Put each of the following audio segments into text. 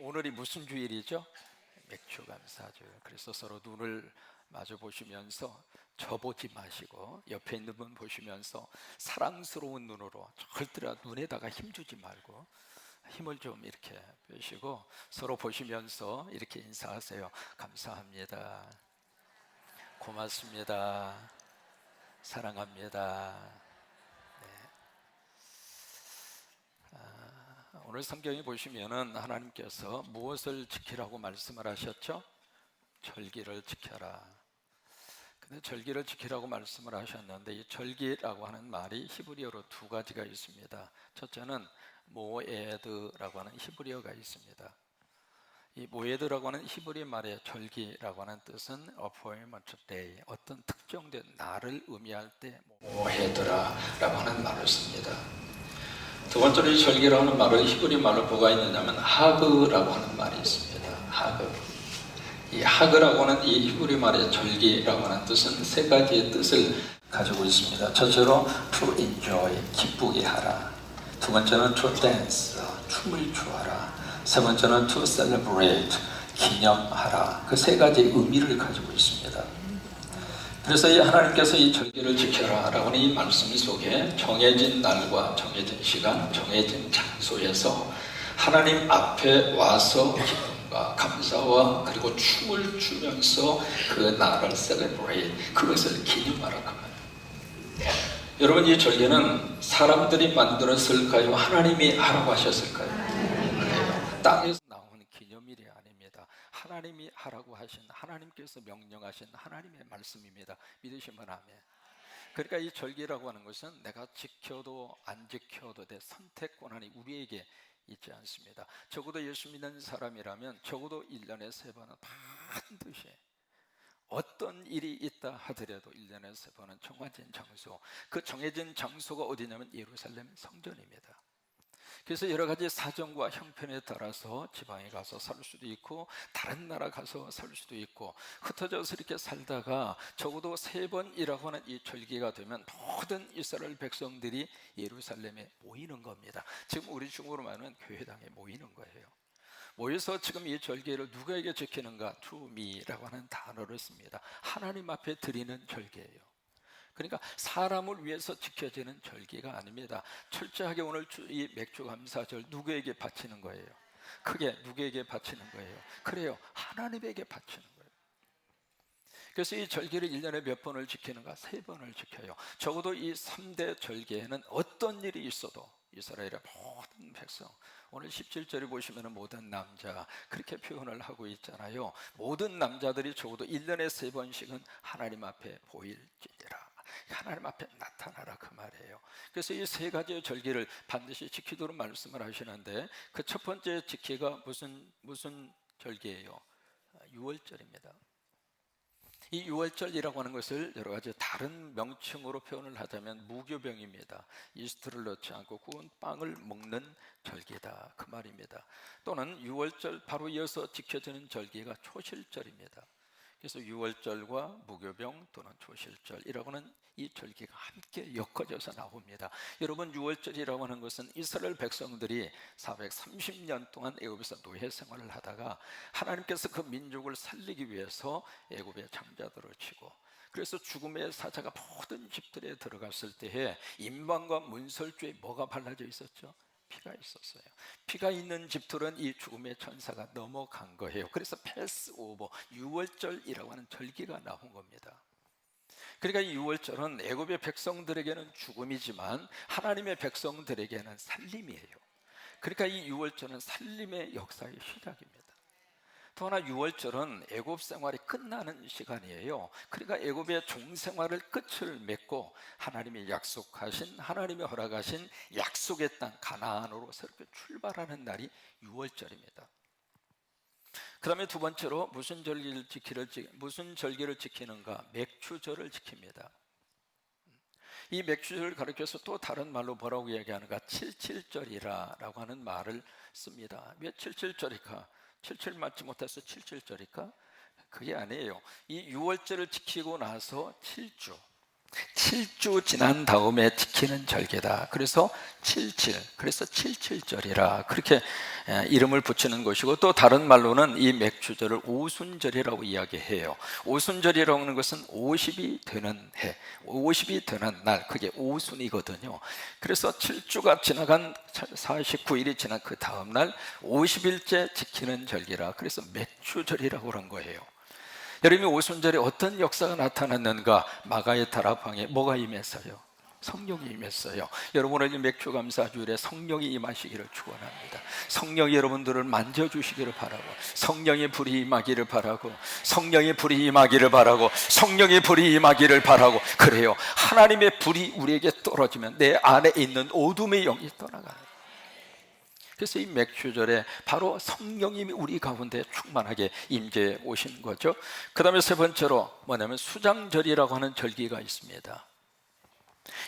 오늘이 무슨 주일이죠? 맥주감사절. 그래서 서로 눈을 마주 보시면서 저보지 마시고 옆에 있는 분 보시면서 사랑스러운 눈으로, 절대로 눈에다가 힘주지 말고 힘을 좀 이렇게 빼시고 서로 보시면서 이렇게 인사하세요. 감사합니다. 고맙습니다. 사랑합니다. 오늘 성경에 보시면은 하나님께서 무엇을 지키라고 말씀을 하셨죠? 절기를 지켜라. 근데 절기를 지키라고 말씀을 하셨는데, 이 절기라고 하는 말이 히브리어로 두 가지가 있습니다. 첫째는 모에드라고 하는 히브리어가 있습니다. 이 모에드라고 하는 히브리 말의 절기라고 하는 뜻은 appointment day, 어떤 특정된 날을 의미할 때 모에드라고 하는 말을 씁니다. 두 번째로 이 절기라는 말을 히브리 말로 뭐가 있느냐면 하그라고 하는 말이 있습니다. 하그. 이 하그라고 하는 이 히브리 말의 절기라고 하는 뜻은 세 가지의 뜻을 가지고 있습니다. 첫째로 to enjoy, 기쁘게 하라. 두 번째는 to dance, 춤을 추어라. 세 번째는 to celebrate, 기념하라. 그 세 가지의 의미를 가지고 있습니다. 그래서 이 하나님께서 이 절기를 지켜라 라고 하는 이 말씀 속에 정해진 날과 정해진 시간, 정해진 장소에서 하나님 앞에 와서 기쁨과 감사와 그리고 춤을 추면서 그 날을 celebrate, 그것을 기념하라 그 말이에요. 여러분, 이 절기는 사람들이 만들었을까요? 하나님이 하라고 하셨을까요? 그래요. 땅에서 나오는 기념일이 아닙니다. 하나님이 하라고 하신, 하나님께서 명령하신 하나님의 말씀입니다. 믿으시면 아멘. 그러니까 이 절기라고 하는 것은 내가 지켜도 안 지켜도 돼 선택 권한이 우리에게 있지 않습니다. 적어도 예수 믿는 사람이라면 적어도 1년에 3번은 반드시 어떤 일이 있다 하더라도 1년에 3번은 정해진 장소, 그 정해진 장소가 어디냐면 예루살렘 성전입니다. 그래서 여러 가지 사정과 형편에 따라서 지방에 가서 살 수도 있고 다른 나라 가서 살 수도 있고 흩어져서 이렇게 살다가 적어도 3번이라고 하는 이 절기가 되면 모든 이스라엘 백성들이 예루살렘에 모이는 겁니다. 지금 우리 중국으로 말하면 교회당에 모이는 거예요. 모여서 지금 이 절기를 누구에게 지키는가? to me라고 하는 단어를 씁니다. 하나님 앞에 드리는 절기예요. 그러니까 사람을 위해서 지켜지는 절기가 아닙니다. 철저하게 오늘 이 맥주감사절 누구에게 바치는 거예요? 크게 누구에게 바치는 거예요? 그래요, 하나님에게 바치는 거예요. 그래서 이 절기를 1년에 몇 번을 지키는가? 3번을 지켜요. 적어도 이 3대 절기에는 어떤 일이 있어도 이스라엘의 모든 백성, 오늘 17절에 보시면 모든 남자 그렇게 표현을 하고 있잖아요. 모든 남자들이 적어도 1년에 3번씩은 하나님 앞에 보일지니라, 하나님 앞에 나타나라 그 말이에요. 그래서 이 세 가지의 절기를 반드시 지키도록 말씀을 하시는데, 그 첫 번째 지키가 무슨 절기예요? 6월절입니다. 이 6월절이라고 하는 것을 여러 가지 다른 명칭으로 표현을 하자면 무교병입니다. 이스트를 넣지 않고 구운 빵을 먹는 절기다 그 말입니다. 또는 6월절 바로 이어서 지켜지는 절기가 초실절입니다. 그래서 6월절과 무교병 또는 초실절이라고 하는 이 절기가 함께 엮어져서 나옵니다. 여러분, 6월절이라고 하는 것은 이스라엘 백성들이 430년 동안 애굽에서 노예 생활을 하다가 하나님께서 그 민족을 살리기 위해서 애굽의 장자들을 치고, 그래서 죽음의 사자가 모든 집들에 들어갔을 때에 임방과 문설주에 뭐가 발라져 있었죠? 피가 있었어요. 피가 있는 집들은 이 죽음의 천사가 넘어간 거예요. 그래서 패스오버 6월절이라고 하는 절기가 나온 겁니다. 그러니까 이 6월절은 애굽의 백성들에게는 죽음이지만 하나님의 백성들에게는 살림이에요. 그러니까 이 6월절은 살림의 역사의 시작입니다. 또 하나 6월절은 애굽 생활이 끝나는 시간이에요. 그러니까 애굽의 종생활을 끝을 맺고 하나님이 약속하신, 하나님이 허락하신 약속의 땅 가나안으로 새롭게 출발하는 날이 6월절입니다. 그 다음에 두 번째로 무슨 절기를 지키는가? 맥주절을 지킵니다. 이 맥주절을 가리켜서 또 다른 말로 뭐라고 얘기하는가? 칠칠절이라고 하는 말을 씁니다. 왜 칠칠절일까? 77 맞지 못해서 77절일까? 그게 아니에요. 이 6월절을 지키고 나서 7주, 7주 지난 다음에 지키는 절개다. 그래서 77, 그래서 77절이라 그렇게 이름을 붙이는 것이고, 또 다른 말로는 이 맥주절을 오순절이라고 이야기해요. 오순절이라고 하는 것은 50이 되는 해, 50이 되는 날, 그게 오순이거든요. 그래서 7주가 지나간 49일이 지난 그 다음 날 50일째 지키는 절기라, 그래서 맥주절이라고 그런 거예요. 여러분이 오순절에 어떤 역사가 나타났는가? 마가의 다락방에 뭐가 임했어요? 성령이 임했어요. 여러분은 이 맥주감사주일에 성령이 임하시기를 축원합니다. 성령이 여러분들을 만져주시기를 바라고, 성령의 불이 임하기를 바라고, 성령의 불이 임하기를 바라고, 성령의 불이 임하기를 바라고. 그래요, 하나님의 불이 우리에게 떨어지면 내 안에 있는 어둠의 영이 떠나가는. 그래서 이 맥주절에 바로 성령님이 우리 가운데 충만하게 임재해 오신 거죠. 그 다음에 세 번째로 뭐냐면 수장절이라고 하는 절기가 있습니다.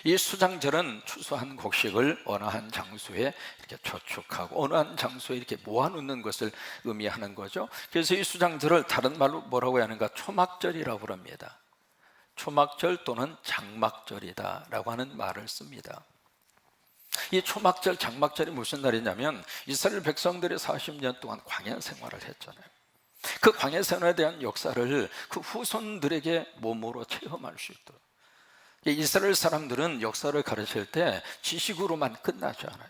이 수장절은 추수한 곡식을 어느 한 장소에 이렇게 저축하고 어느 한 장소에 이렇게 모아놓는 것을 의미하는 거죠. 그래서 이 수장절을 다른 말로 뭐라고 하는가? 초막절이라고 합니다. 초막절 또는 장막절이다 라고 하는 말을 씁니다. 이 초막절, 장막절이 무슨 날이냐면 이스라엘 백성들이 40년 동안 광야 생활을 했잖아요. 그 광야 생활에 대한 역사를 그 후손들에게 몸으로 체험할 수 있도록. 이스라엘 사람들은 역사를 가르칠 때 지식으로만 끝나지 않아요.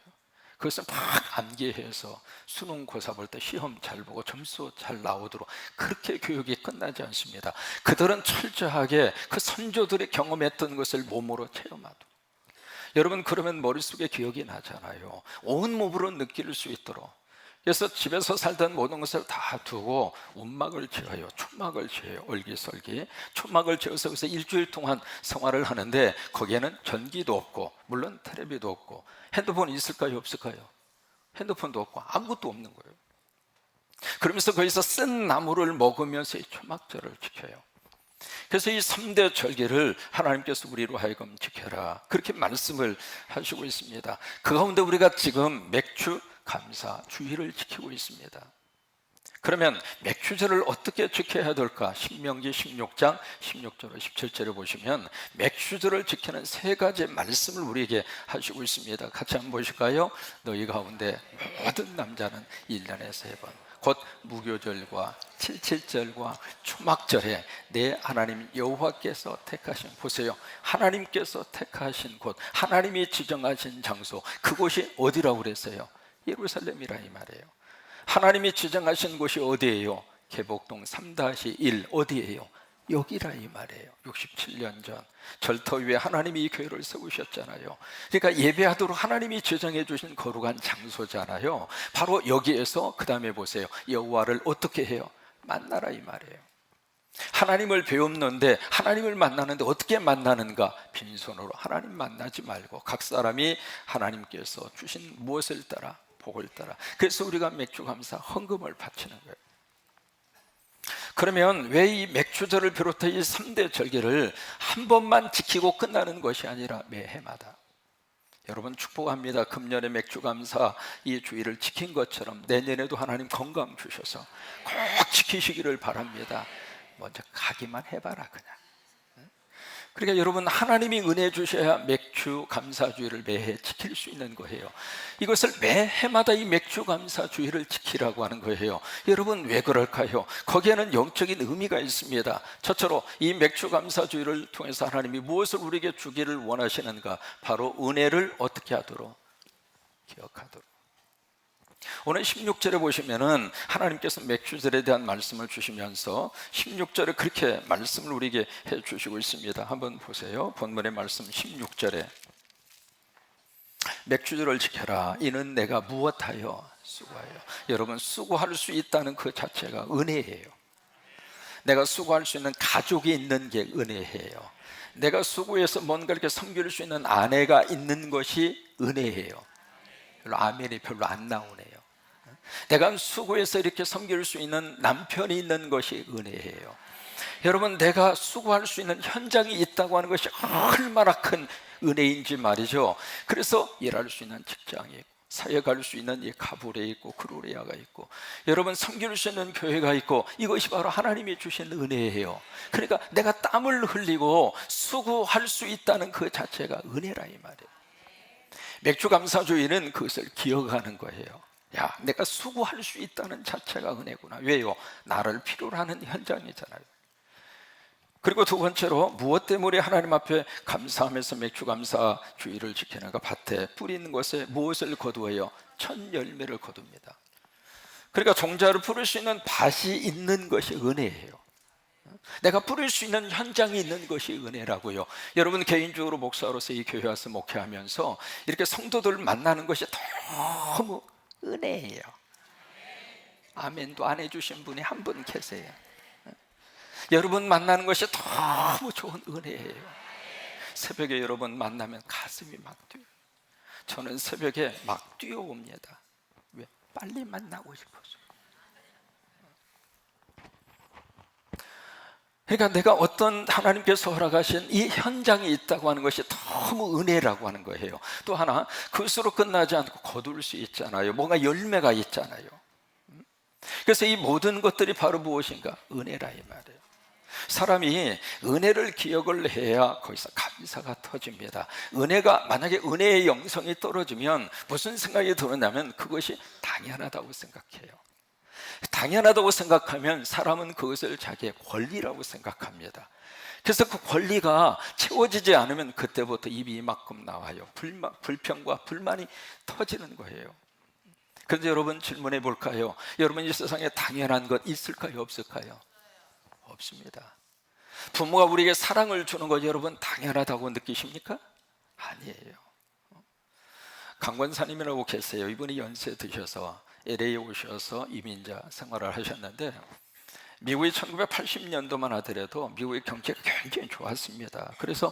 그것을 막 암기해서 수능 고사 볼 때 시험 잘 보고 점수 잘 나오도록 그렇게 교육이 끝나지 않습니다. 그들은 철저하게 그 선조들이 경험했던 것을 몸으로 체험하도록. 여러분, 그러면 머릿속에 기억이 나잖아요. 온몸으로 느낄 수 있도록. 그래서 집에서 살던 모든 것을 다 두고 움막을 지어요. 초막을 지어요. 얼기설기 초막을 지어서 그래서 일주일 동안 생활을 하는데, 거기에는 전기도 없고 물론 텔레비도 없고, 핸드폰이 있을까요? 없을까요? 핸드폰도 없고 아무것도 없는 거예요. 그러면서 거기서 쓴 나무를 먹으면서 이 초막절을 지켜요. 그래서 이 3대 절기를 하나님께서 우리로 하여금 지켜라, 그렇게 말씀을 하시고 있습니다. 그 가운데 우리가 지금 맥주 감사 주일을 지키고 있습니다. 그러면 맥주절을 어떻게 지켜야 될까? 신명기 16장 16절로 17절을 보시면 맥주절을 지키는 세 가지 말씀을 우리에게 하시고 있습니다. 같이 한번 보실까요? 너희 가운데 모든 남자는 1년에 3번 곧 무교절과 칠칠절과 초막절에 내 하나님 여호와께서 택하신, 보세요, 하나님께서 택하신 곳, 하나님이 지정하신 장소, 그곳이 어디라고 그랬어요? 예루살렘이라 이 말이에요. 하나님이 지정하신 곳이 어디예요? 계복동 3-1 어디예요? 여기라 이 말이에요. 67년 전 절터 위에 하나님이 이 교회를 세우셨잖아요. 그러니까 예배하도록 하나님이 지정해 주신 거룩한 장소잖아요. 바로 여기에서 그 다음에 보세요, 여호와를 어떻게 해요? 만나라 이 말이에요. 하나님을 배웠는데, 하나님을 만나는데 어떻게 만나는가? 빈손으로 하나님 만나지 말고 각 사람이 하나님께서 주신 무엇을 따라? 복을 따라. 그래서 우리가 맥주 감사 헌금을 바치는 거예요. 그러면 왜 이 맥주절을 비롯해 이 3대 절기를 한 번만 지키고 끝나는 것이 아니라 매해마다, 여러분 축복합니다. 금년에 맥주감사 이 주일을 지킨 것처럼 내년에도 하나님 건강 주셔서 꼭 지키시기를 바랍니다. 먼저 가기만 해봐라 그냥. 그러니까 여러분, 하나님이 은혜 주셔야 맥주 감사주의를 매해 지킬 수 있는 거예요. 이것을 매해마다 이 맥주 감사주의를 지키라고 하는 거예요. 여러분, 왜 그럴까요? 거기에는 영적인 의미가 있습니다. 첫째로 이 맥주 감사주의를 통해서 하나님이 무엇을 우리에게 주기를 원하시는가? 바로 은혜를 어떻게 하도록? 기억하도록. 오늘 16절에 보시면은 하나님께서 맥주절에 대한 말씀을 주시면서 16절에 그렇게 말씀을 우리에게 해 주시고 있습니다. 한번 보세요. 본문의 말씀 16절에 맥주절을 지켜라, 이는 내가 무엇하여 수고하여. 여러분, 수고할 수 있다는 그 자체가 은혜예요. 내가 수고할 수 있는 가족이 있는 게 은혜예요. 내가 수고해서 뭔가 이렇게 섬길 수 있는 아내가 있는 것이 은혜예요. 별로 아멘이 별로 안 나오네요. 내가 수고해서 이렇게 섬길 수 있는 남편이 있는 것이 은혜예요. 여러분, 내가 수고할 수 있는 현장이 있다고 하는 것이 얼마나 큰 은혜인지 말이죠. 그래서 일할 수 있는 직장이 있고, 사회 갈 수 있는 이 가브레 있고 그루레아가 있고 여러분 섬길 수 있는 교회가 있고 이것이 바로 하나님이 주신 은혜예요. 그러니까 내가 땀을 흘리고 수고할 수 있다는 그 자체가 은혜라 이 말이에요. 맥주 감사주의는 그것을 기억하는 거예요. 야, 내가 수고할 수 있다는 자체가 은혜구나. 왜요? 나를 필요로 하는 현장이잖아요. 그리고 두 번째로 무엇 때문에 하나님 앞에 감사하면서 맥주 감사주의를 지키는가? 밭에 뿌리 있는 것에 무엇을 거두어요? 첫 열매를 거둡니다. 그러니까 종자를 뿌릴 수 있는 밭이 있는 것이 은혜예요. 내가 뿌릴 수 있는 현장이 있는 것이 은혜라고요. 여러분 개인적으로 목사로서 이 교회 와서 목회하면서 이렇게 성도들 만나는 것이 너무 은혜예요. 아멘도 안 해주신 분이 한 분 계세요. 여러분 만나는 것이 너무 좋은 은혜예요. 새벽에 여러분 만나면 가슴이 막 뛰어요. 저는 새벽에 막 뛰어옵니다. 왜? 빨리 만나고 싶어서. 그러니까 내가 어떤 하나님께서 허락하신 이 현장이 있다고 하는 것이 너무 은혜라고 하는 거예요. 또 하나, 그것으로 끝나지 않고 거둘 수 있잖아요. 뭔가 열매가 있잖아요. 그래서 이 모든 것들이 바로 무엇인가? 은혜라 이 말이에요. 사람이 은혜를 기억을 해야 거기서 감사가 터집니다. 은혜가, 만약에 은혜의 영성이 떨어지면 무슨 생각이 드느냐면 그것이 당연하다고 생각해요. 당연하다고 생각하면 사람은 그것을 자기의 권리라고 생각합니다. 그래서 그 권리가 채워지지 않으면 그때부터 입이 이만큼 나와요. 불평과 불만이 터지는 거예요. 그런데 여러분 질문해 볼까요? 여러분 이 세상에 당연한 것 있을까요? 없을까요? 없습니다. 부모가 우리에게 사랑을 주는 것 여러분 당연하다고 느끼십니까? 아니에요. 강권사님이라고 계세요. 이분이 연세 드셔서 LA에 오셔서 이민자 생활을 하셨는데 미국이 1980년도만 하더라도 미국의 경제가 굉장히 좋았습니다. 그래서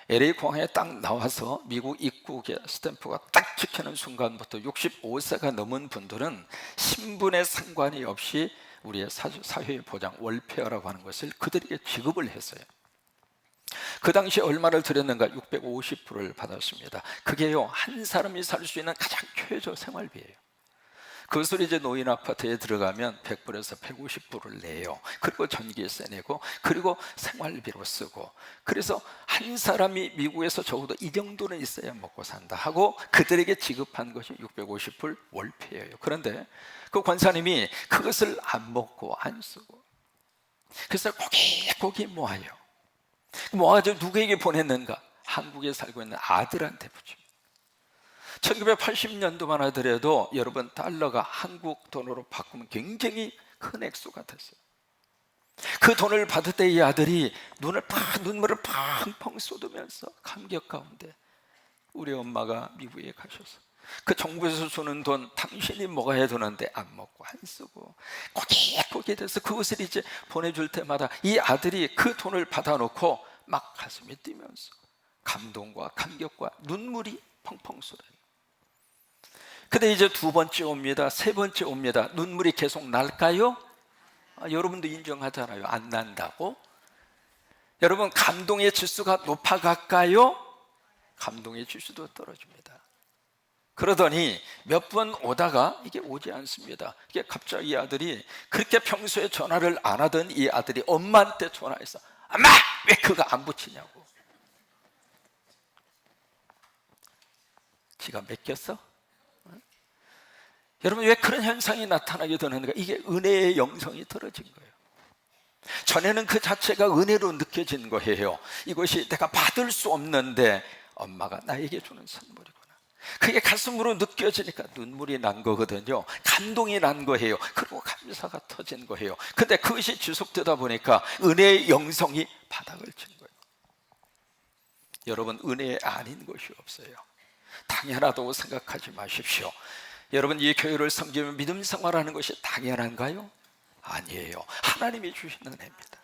LA 공항에 딱 나와서 미국 입국에 스탬프가 딱 찍히는 순간부터 65세가 넘은 분들은 신분에 상관이 없이 우리의 사회보장 월페어라고 하는 것을 그들에게 지급을 했어요. 그 당시에 얼마를 드렸는가? 650불을 받았습니다. 그게요, 한 사람이 살 수 있는 가장 최저 생활비예요. 그것을 이제 노인 아파트에 들어가면 100불에서 150불을 내요. 그리고 전기세 내고, 그리고 생활비로 쓰고. 그래서 한 사람이 미국에서 적어도 이 정도는 있어야 먹고 산다 하고 그들에게 지급한 것이 650불 월페예요. 그런데 그 권사님이 그것을 안 먹고 안 쓰고 그래서 고기 모아요. 모아가지고 누구에게 보냈는가? 한국에 살고 있는 아들한테 붙입니다. 1980년도만 하더라도 여러분 달러가 한국 돈으로 바꾸면 굉장히 큰 액수가 됐어요. 그 돈을 받을 때 이 아들이 눈물을 팡팡 쏟으면서 감격 가운데 우리 엄마가 미국에 가셔서 그 정부에서 주는 돈 당신이 먹어야 되는데 안 먹고 안 쓰고 고기 돼서 그것을 이제 보내줄 때마다 이 아들이 그 돈을 받아놓고 막 가슴이 뛰면서 감동과 감격과 눈물이 펑펑 쏟아요. 근데 이제 두 번째 옵니다. 세 번째 옵니다. 눈물이 계속 날까요? 여러분도 인정하잖아요. 안 난다고. 여러분 감동의 지수가 높아갈까요? 감동의 지수도 떨어집니다. 그러더니 몇 번 오다가 이게 오지 않습니다. 이게 갑자기 이 아들이 그렇게 평소에 전화를 안 하던 이 아들이 엄마한테 전화해서 엄마 왜 그거 안 붙이냐고. 지가 맡겼어? 여러분 왜 그런 현상이 나타나게 되는가? 이게 은혜의 영성이 떨어진 거예요. 전에는 그 자체가 은혜로 느껴진 거예요. 이것이 내가 받을 수 없는데 엄마가 나에게 주는 선물이구나. 그게 가슴으로 느껴지니까 눈물이 난 거거든요. 감동이 난 거예요. 그리고 감사가 터진 거예요. 근데 그것이 지속되다 보니까 은혜의 영성이 바닥을 친 거예요. 여러분 은혜 아닌 것이 없어요. 당연하다고 생각하지 마십시오. 여러분 이 교회를 섬기면 믿음 생활하는 것이 당연한가요? 아니에요. 하나님이 주신 은혜입니다.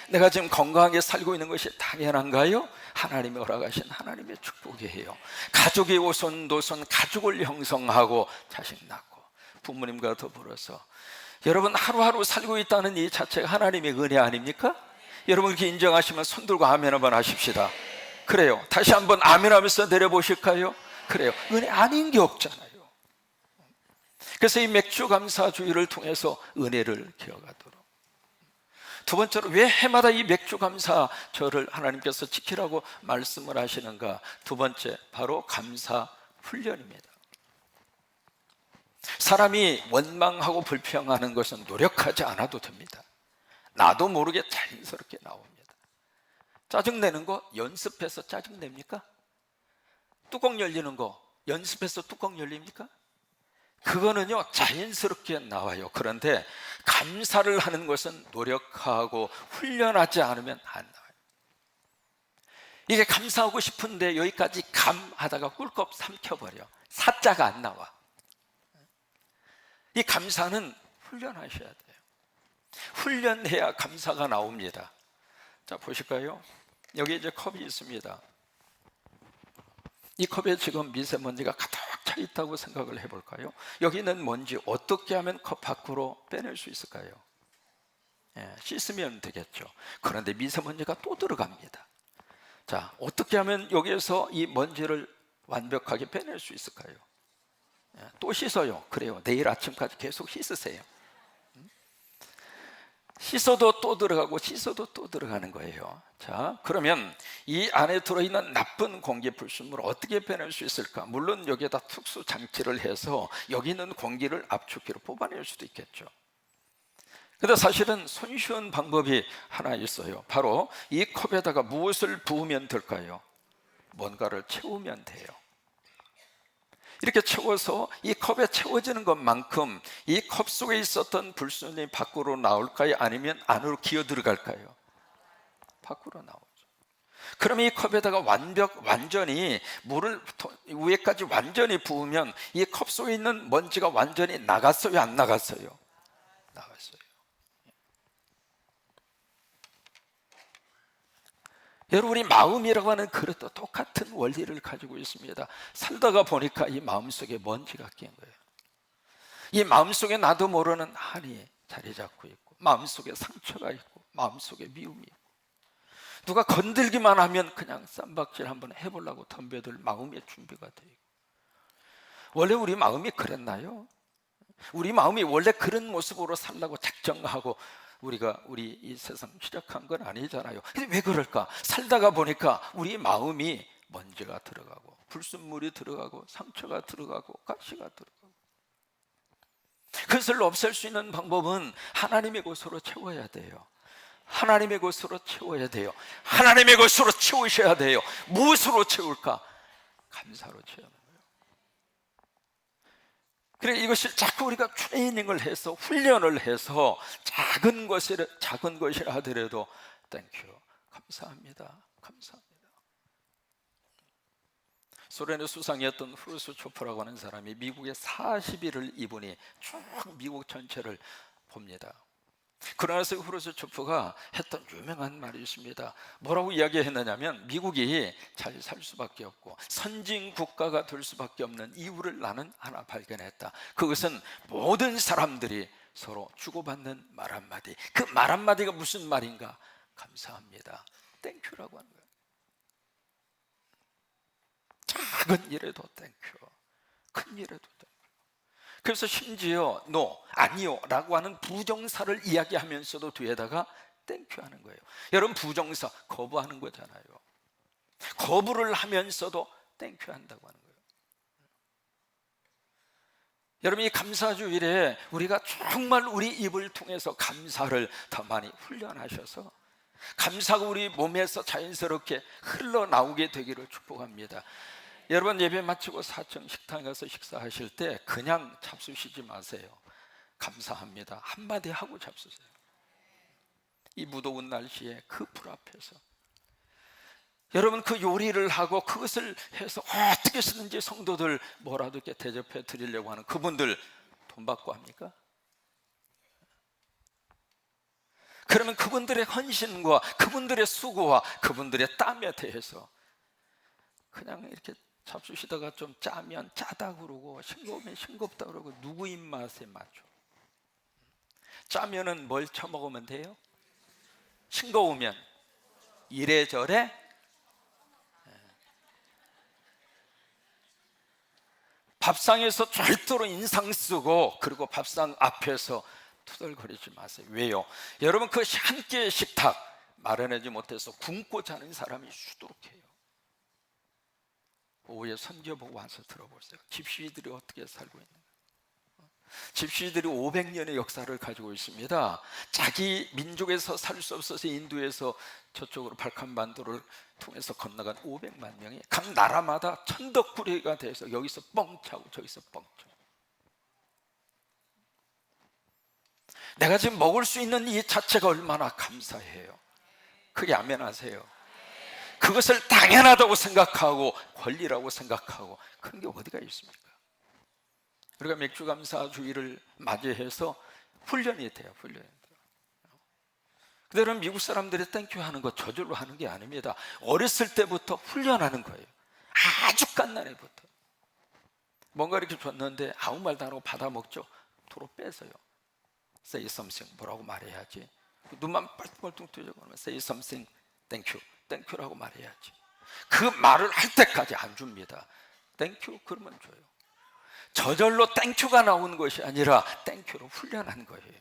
내가 지금 건강하게 살고 있는 것이 당연한가요? 하나님이 허락하신 하나님의 축복이에요. 가족의 오손도손 가족을 형성하고 자식 낳고 부모님과 더불어서 여러분 하루하루 살고 있다는 이 자체가 하나님의 은혜 아닙니까? 여러분 그렇게 인정하시면 손 들고 아멘 한번 하십시다. 그래요. 다시 한번 아멘 하면서 내려보실까요? 그래요. 은혜 아닌 게 없잖아요. 그래서 이 맥주 감사주의를 통해서 은혜를 기억하도록. 두 번째로, 왜 해마다 이 맥주 감사절을 하나님께서 지키라고 말씀을 하시는가? 두 번째, 바로 감사 훈련입니다. 사람이 원망하고 불평하는 것은 노력하지 않아도 됩니다. 나도 모르게 자연스럽게 나옵니다. 짜증내는 거 연습해서 짜증냅니까? 뚜껑 열리는 거 연습해서 뚜껑 열립니까? 그거는요, 자연스럽게 나와요. 그런데 감사를 하는 것은 노력하고 훈련하지 않으면 안 나와요. 이게 감사하고 싶은데 여기까지 감하다가 꿀꺽 삼켜버려. 사자가 안 나와. 이 감사는 훈련하셔야 돼요. 훈련해야 감사가 나옵니다. 자, 보실까요? 여기 이제 컵이 있습니다. 이 컵에 지금 미세먼지가 가득 차 있다고 생각을 해볼까요? 여기 있는 먼지 어떻게 하면 컵 밖으로 빼낼 수 있을까요? 씻으면 되겠죠. 그런데 미세먼지가 또 들어갑니다. 자, 어떻게 하면 여기에서 이 먼지를 완벽하게 빼낼 수 있을까요? 또 씻어요. 그래요. 내일 아침까지 계속 씻으세요. 씻어도 또 들어가고 씻어도 또 들어가는 거예요. 자, 그러면 이 안에 들어있는 나쁜 공기 불순물을 어떻게 빼낼 수 있을까? 물론 여기에다 특수 장치를 해서 여기 있는 공기를 압축기로 뽑아낼 수도 있겠죠. 근데 사실은 손쉬운 방법이 하나 있어요. 바로 이 컵에다가 무엇을 부으면 될까요? 뭔가를 채우면 돼요. 이렇게 채워서 이 컵에 채워지는 것만큼 이 컵 속에 있었던 불순이 밖으로 나올까요? 아니면 안으로 기어 들어갈까요? 밖으로 나오죠. 그러면 이 컵에다가 완전히 물을 위에까지 완전히 부으면 이 컵 속에 있는 먼지가 완전히 나갔어요? 안 나갔어요? 나갔어요. 여러분, 우리 마음이라고 하는 그릇도 똑같은 원리를 가지고 있습니다. 살다가 보니까 이 마음속에 먼지가 낀 거예요. 이 마음속에 나도 모르는 한이 자리 잡고 있고, 마음속에 상처가 있고, 마음속에 미움이 있고, 누가 건들기만 하면 그냥 쌈박질 한번 해보려고 덤벼들 마음의 준비가 되어 있고. 원래 우리 마음이 그랬나요? 우리 마음이 원래 그런 모습으로 살라고 작정하고 우리 이 세상 시작한 건 아니잖아요. 근데 왜 그럴까? 살다가 보니까 우리 마음이 먼지가 들어가고 불순물이 들어가고 상처가 들어가고 가시가 들어가고. 그것을 없앨 수 있는 방법은 하나님의 것으로 채워야 돼요. 하나님의 것으로 채워야 돼요. 하나님의 것으로 채우셔야 돼요. 무엇으로 채울까? 감사로 채우는 거예요. 그래, 이것을 자꾸 우리가 트레이닝을 해서 훈련을 해서 작은 것이라 하더라도 땡큐, 감사합니다, 감사합니다. 소련의 수상이었던 후르츠초프라고 하는 사람이 미국에 40일을 이분이 쭉 미국 전체를 봅니다. 그러나서 후르츠초프가 했던 유명한 말이 있습니다. 뭐라고 이야기했느냐면, 미국이 잘 살 수밖에 없고 선진 국가가 될 수밖에 없는 이유를 나는 하나 발견했다. 그것은 모든 사람들이 서로 주고받는 말 한마디. 그 말 한마디가 무슨 말인가? 감사합니다, 땡큐라고 하는 거예요. 작은 일에도 땡큐, 큰 일에도 땡큐. 그래서 심지어 no, 아니요 라고 하는 부정사를 이야기하면서도 뒤에다가 땡큐 하는 거예요. 여러분, 부정사 거부하는 거잖아요. 거부를 하면서도 땡큐 한다고 하는 거예요. 여러분, 이 감사주일에 우리가 정말 우리 입을 통해서 감사를 더 많이 훈련하셔서 감사가 우리 몸에서 자연스럽게 흘러나오게 되기를 축복합니다. 여러분, 예배 마치고 4층 식당에 가서 식사하실 때 그냥 잡수시지 마세요. 감사합니다 한마디 하고 잡수세요. 이 무더운 날씨에 그 불 앞에서 여러분, 그 요리를 하고 그것을 해서 어떻게 쓰는지 성도들 뭐라도 이렇게 대접해 드리려고 하는 그분들 돈 받고 합니까? 그러면 그분들의 헌신과 그분들의 수고와 그분들의 땀에 대해서 그냥 이렇게 잡수시다가 좀 짜면 짜다 그러고 싱거우면 싱겁다 그러고 누구 입맛에 맞춰? 짜면은 뭘 쳐먹으면 돼요? 싱거우면 이래저래 밥상에서 절대로 인상 쓰고 그리고 밥상 앞에서 투덜거리지 마세요. 왜요? 여러분, 그 한 끼의 식탁 마련하지 못해서 굶고 자는 사람이 수두룩해요. 오후에 선교 보고 와서 들어보세요. 집시들이 어떻게 살고 있는가. 집시들이 500년의 역사를 가지고 있습니다. 자기 민족에서 살 수 없어서 인도에서 저쪽으로 발칸반도를 통해서 건너간 500만 명이 각 나라마다 천덕꾸러기가 돼서 여기서 뻥 차고 저기서 뻥 차고. 내가 지금 먹을 수 있는 이 자체가 얼마나 감사해요. 그게 아멘 하세요. 그것을 당연하다고 생각하고 권리라고 생각하고 그런 게 어디가 있습니까? 우리가 맥주감사주의를 맞이해서 훈련이 돼요. 훈련이 돼요. 근데 여러분, 미국 사람들이 땡큐 하는 거 저절로 하는 게 아닙니다. 어렸을 때부터 훈련하는 거예요. 아주 갓난애부터. 뭔가 이렇게 줬는데 아무 말도 안 하고 받아 먹죠. 도로 뺏어요. Say something, 뭐라고 말해야지. 눈만 뻘뚱뻘뚱 뜨죠. 그러면 say something, thank you, thank you라고 말해야지. 그 말을 할 때까지 안 줍니다. thank you 그러면 줘요. 저절로 땡큐가 나오는 것이 아니라 땡큐로 훈련한 거예요.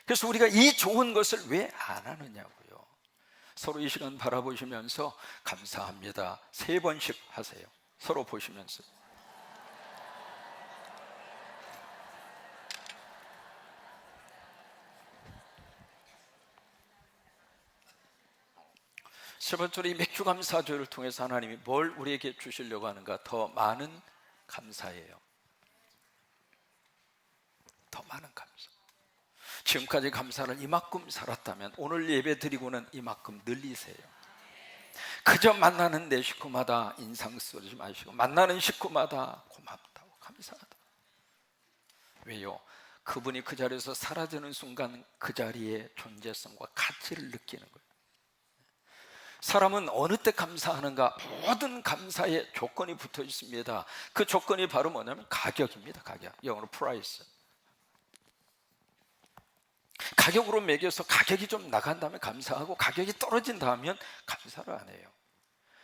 그래서 우리가 이 좋은 것을 왜 안 하느냐고요. 서로 이 시간 바라보시면서 감사합니다 3번씩 하세요. 서로 보시면서. 세 번째로 이 맥주감사주를 통해서 하나님이 뭘 우리에게 주시려고 하는가? 더 많은 감사예요. 더 많은 감사. 지금까지 감사를 이만큼 살았다면 오늘 예배 드리고는 이만큼 늘리세요. 그저 만나는 내 식구마다 인상 쓰지 마시고 만나는 식구마다 고맙다고 감사하다. 왜요? 그분이 그 자리에서 사라지는 순간 그 자리의 존재성과 가치를 느끼는 거예요. 사람은 어느 때 감사하는가? 모든 감사에 조건이 붙어 있습니다. 그 조건이 바로 뭐냐면 가격입니다. 가격. 영어로 price. 가격으로 매겨서 가격이 좀 나간 다음에 감사하고 가격이 떨어진다 하면 감사를 안 해요.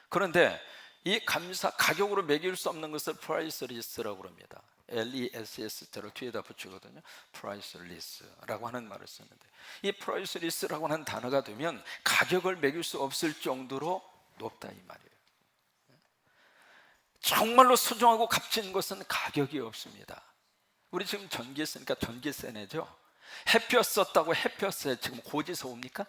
그런데 이 감사, 가격으로 매길 수 없는 것을 priceless라고 합니다. LESS자로 뒤에다 붙이거든요. priceless라고 하는 말을 쓰는데, 이 priceless라고 하는 단어가 되면 가격을 매길 수 없을 정도로 높다 이 말이에요. 정말로 소중하고 값진 것은 가격이 없습니다. 우리 지금 전기 쓰니까 전기세 내죠. 햇볕 썼다고 햇볕에 지금 고지서 옵니까?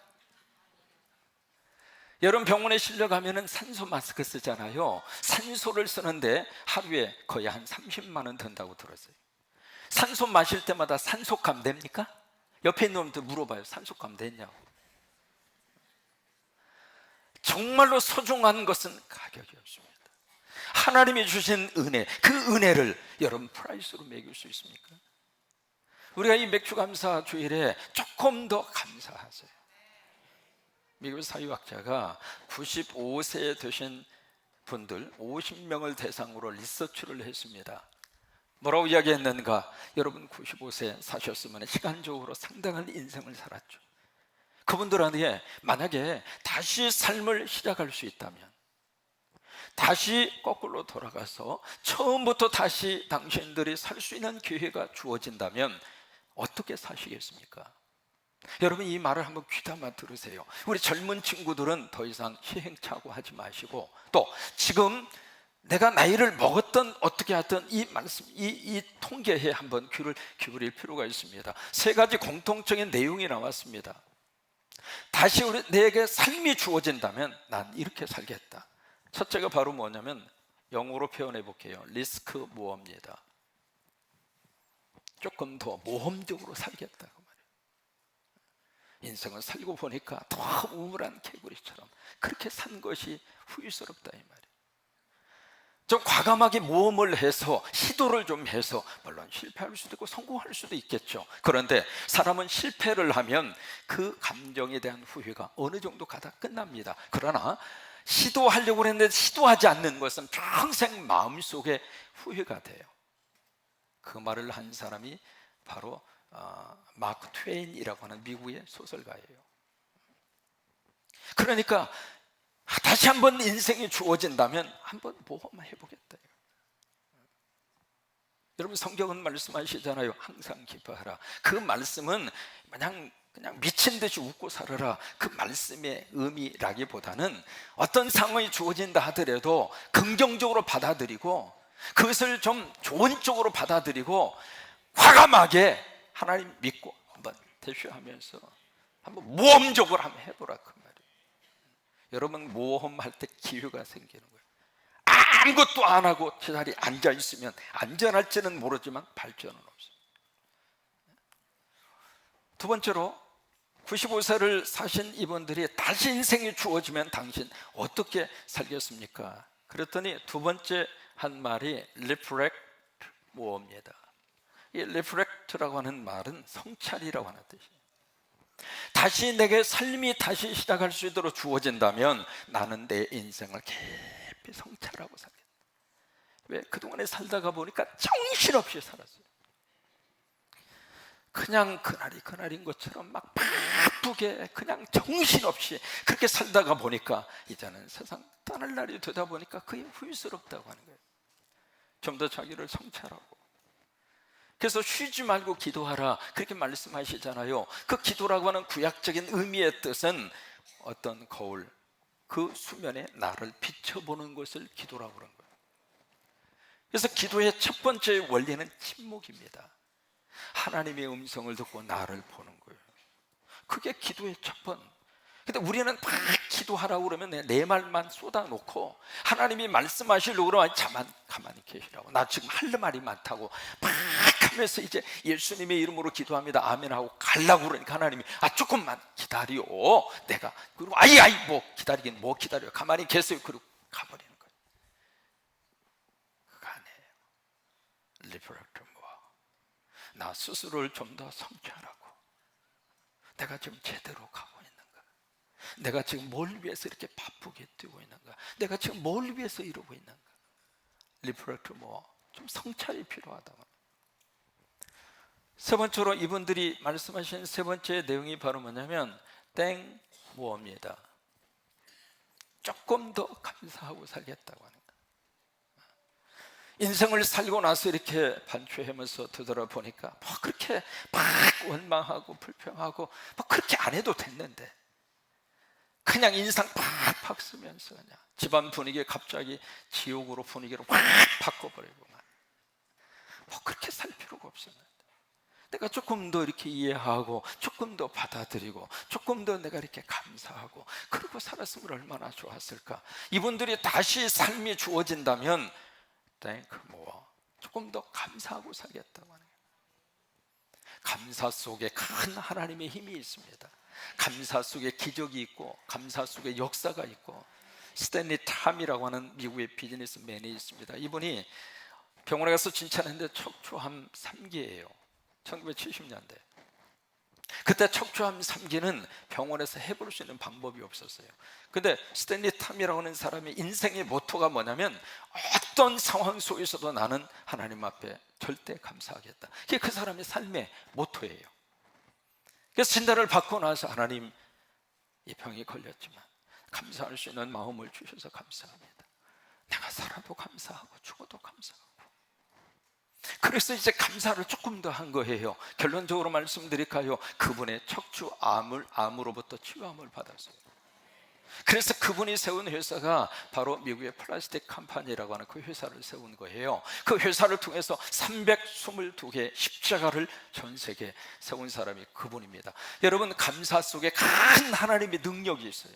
여러분, 병원에 실려가면 산소 마스크 쓰잖아요. 산소를 쓰는데 하루에 거의 한 30만 원 든다고 들었어요. 산소 마실 때마다 산소감 됩니까? 옆에 있는 놈한테 물어봐요. 산소감 됐냐고. 정말로 소중한 것은 가격이 없습니다. 하나님이 주신 은혜, 그 은혜를 여러분 프라이스로 매길 수 있습니까? 우리가 이 맥주감사 주일에 조금 더 감사하세요. 미국 사회학자가 95세 되신 분들 50명을 대상으로 리서치를 했습니다. 뭐라고 이야기했는가? 여러분 95세 사셨으면 시간적으로 상당한 인생을 살았죠. 그분들한테 만약에 다시 삶을 시작할 수 있다면, 다시 거꾸로 돌아가서 처음부터 다시 당신들이 살 수 있는 기회가 주어진다면 어떻게 사시겠습니까? 여러분, 이 말을 한번 귀담아 들으세요. 우리 젊은 친구들은 더 이상 시행착오 하지 마시고, 또 지금 내가 나이를 먹었던 어떻게 하든 이 말씀, 이 통계에 한번 귀를 기울일 필요가 있습니다. 3가지 공통적인 내용이 나왔습니다. 다시 내게 삶이 주어진다면 난 이렇게 살겠다. 첫째가 바로 뭐냐면 영어로 표현해 볼게요. 리스크 모험입니다. 조금 더 모험적으로 살겠다 그 말이에요. 인생을 살고 보니까 더 우물한 개구리처럼 그렇게 산 것이 후회스럽다 이 말이에요. 좀 과감하게 모험을 해서 시도를 좀 해서, 물론 실패할 수도 있고 성공할 수도 있겠죠. 그런데 사람은 실패를 하면 그 감정에 대한 후회가 어느 정도 가다 끝납니다. 그러나 시도하려고 했는데 시도하지 않는 것은 평생 마음속에 후회가 돼요. 그 말을 한 사람이 바로 마크 트웨인이라고 하는 미국의 소설가예요. 그러니까 다시 한번 인생이 주어진다면 한번 모험을 해보겠다. 여러분 성경은 말씀하시잖아요. 항상 기뻐하라. 그 말씀은 그냥 미친 듯이 웃고 살아라, 그 말씀의 의미라기보다는 어떤 상황이 주어진다 하더라도 긍정적으로 받아들이고 그것을 좀 좋은 쪽으로 받아들이고 과감하게 하나님 믿고 한번 대쉬하면서 한번 모험적으로 한번 해보라 그 말이에요. 여러분 모험할 때 기회가 생기는 거예요. 아무것도 안 하고 제자리에 앉아 있으면 안전할지는 모르지만 발전은 없어요. 두 번째로 95세를 사신 이분들이 다시 인생이 주어지면 당신 어떻게 살겠습니까? 그랬더니 두 번째 한 말이 reflect 뭐입니다. 이 reflect라고 하는 말은 성찰이라고 하는 뜻이에요. 다시 내게 삶이 다시 시작할 수 있도록 주어진다면 나는 내 인생을 깊이 성찰하고 살겠다. 왜? 그동안에 살다가 보니까 정신없이 살았어요. 그냥 그날이 그날인 것처럼 막 바쁘게 그냥 정신없이 그렇게 살다가 보니까 이제는 세상 떠날 날이 되다 보니까 그게 후회스럽다고 하는 거예요. 좀 더 자기를 성찰하고, 그래서 쉬지 말고 기도하라 그렇게 말씀하시잖아요. 그 기도라고 하는 구약적인 의미의 뜻은 어떤 거울, 그 수면에 나를 비춰보는 것을 기도라고 그런 거예요. 그래서 기도의 첫 번째 원리는 침묵입니다. 하나님의 음성을 듣고 나를 보는 거예요. 그게 기도의 첫 번. 근데 우리는 막 기도하라고 그러면 내 말만 쏟아놓고 하나님이 말씀하시려고 그러면 가만히 계시라고, 나 지금 할 말이 많다고 막 하면서 이제 예수님의 이름으로 기도합니다 아멘 하고 가려고 그러니까 하나님이 조금만 기다려, 내가 그리고 뭐 기다리긴 뭐 기다려요, 가만히 계세요, 그리고 가버리는 거예요. 그거 아니에요. 리프렉트 나 스스로를 좀 더 성찰하고, 내가 지금 제대로 가고 있는가, 내가 지금 뭘 위해서 이렇게 바쁘게 뛰고 있는가, 내가 지금 뭘 위해서 이러고 있는가. 리프렉트 좀 성찰이 필요하다고. 세 번째로 이분들이 말씀하신 세 번째 내용이 바로 뭐냐면 뭐입니다. 조금 더 감사하고 살겠다고 하는 거예요. 인생을 살고 나서 이렇게 반추하면서 되돌아보니까 그렇게 막 원망하고 불평하고 그렇게 안 해도 됐는데, 그냥 인상 팍팍 쓰면서 그냥 집안 분위기 갑자기 지옥으로 분위기로 확 바꿔버리고 그렇게 살 필요가 없었는데, 내가 조금 더 이렇게 이해하고 조금 더 받아들이고 조금 더 내가 이렇게 감사하고 그러고 살았으면 얼마나 좋았을까. 이분들이 다시 삶이 주어진다면 조금 더 감사하고 살겠다고 하는 거예요. 감사 속에 큰 하나님의 힘이 있습니다. 감사 속에 기적이 있고 감사 속에 역사가 있고. 스탠리 탐이라고 하는 미국의 비즈니스맨이 있습니다. 이분이 병원에 가서 진찰했는데 척추암 3기예요 1970년대. 그때 척추암 3기는 병원에서 해볼 수 있는 방법이 없었어요. 근데 스탠리 탐이라고 하는 사람의 인생의 모토가 뭐냐면 어떤 상황 속에서도 나는 하나님 앞에 절대 감사하겠다. 그게 그 사람의 삶의 모토예요. 그래서 진단을 받고 나서 하나님, 이 병이 걸렸지만 감사할 수 있는 마음을 주셔서 감사합니다. 내가 살아도 감사하고 죽어도 감사하고. 그래서 이제 감사를 조금 더 한 거예요. 결론적으로 말씀드릴까요? 그분의 척추암으로부터 치유함을 받았어요. 그래서 그분이 세운 회사가 바로 미국의 플라스틱 컴퍼니라고 하는 그 회사를 세운 거예요. 그 회사를 통해서 322개의 십자가를 전 세계에 세운 사람이 그분입니다. 여러분, 감사 속에 큰 하나님의 능력이 있어요.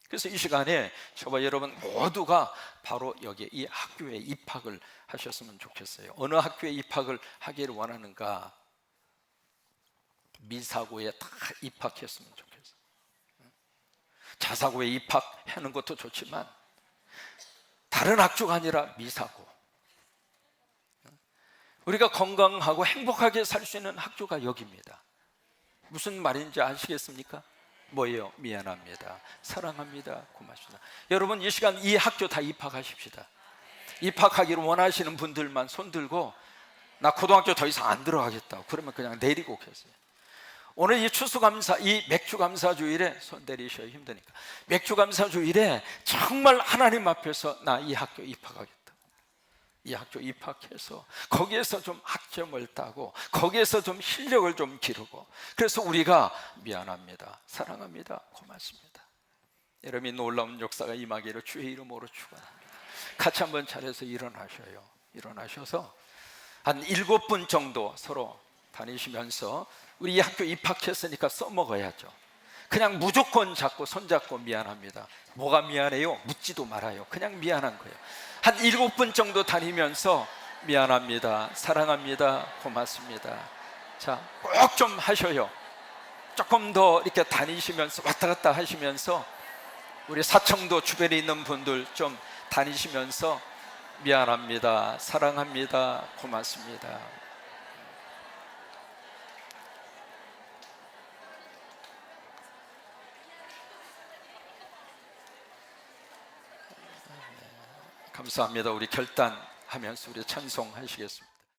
그래서 이 시간에 저와 여러분 모두가 바로 여기 이 학교에 입학을 하셨으면 좋겠어요. 어느 학교에 입학을 하기를 원하는가? 미사고에 다 입학했으면 좋겠어요. 자사고에 입학하는 것도 좋지만 다른 학교가 아니라 미사고, 우리가 건강하고 행복하게 살 수 있는 학교가 여기입니다. 무슨 말인지 아시겠습니까? 뭐예요? 미안합니다, 사랑합니다, 고맙습니다. 여러분, 이 시간 이 학교 다 입학하십시다. 입학하기를 원하시는 분들만 손 들고, 나 고등학교 더 이상 안 들어가겠다고 그러면 그냥 내리고 계세요. 오늘 이 추수감사, 이 맥주감사 주일에 손 내리셔야 힘드니까 맥주감사 주일에 정말 하나님 앞에서 나 이 학교 입학하겠다, 이 학교 입학해서 거기에서 좀 학점을 따고 거기에서 좀 실력을 좀 기르고, 그래서 우리가 미안합니다, 사랑합니다, 고맙습니다, 여러분이 놀라운 역사가 임하기를 주의 이름으로 축원합니다. 같이 한번 차려서 일어나셔요. 일어나셔서 한 7분 정도 서로 다니시면서 우리 이 학교 입학했으니까 써먹어야죠. 그냥 무조건 잡고 손잡고 미안합니다, 뭐가 미안해요? 묻지도 말아요. 그냥 미안한 거예요. 한 7분 정도 다니면서 미안합니다, 사랑합니다, 고맙습니다. 자, 꼭 좀 하셔요. 조금 더 이렇게 다니시면서 왔다 갔다 하시면서 우리 사청도 주변에 있는 분들 좀 다니시면서 미안합니다, 사랑합니다, 고맙습니다. 감사합니다. 우리 결단하면서 우리 찬송하시겠습니다.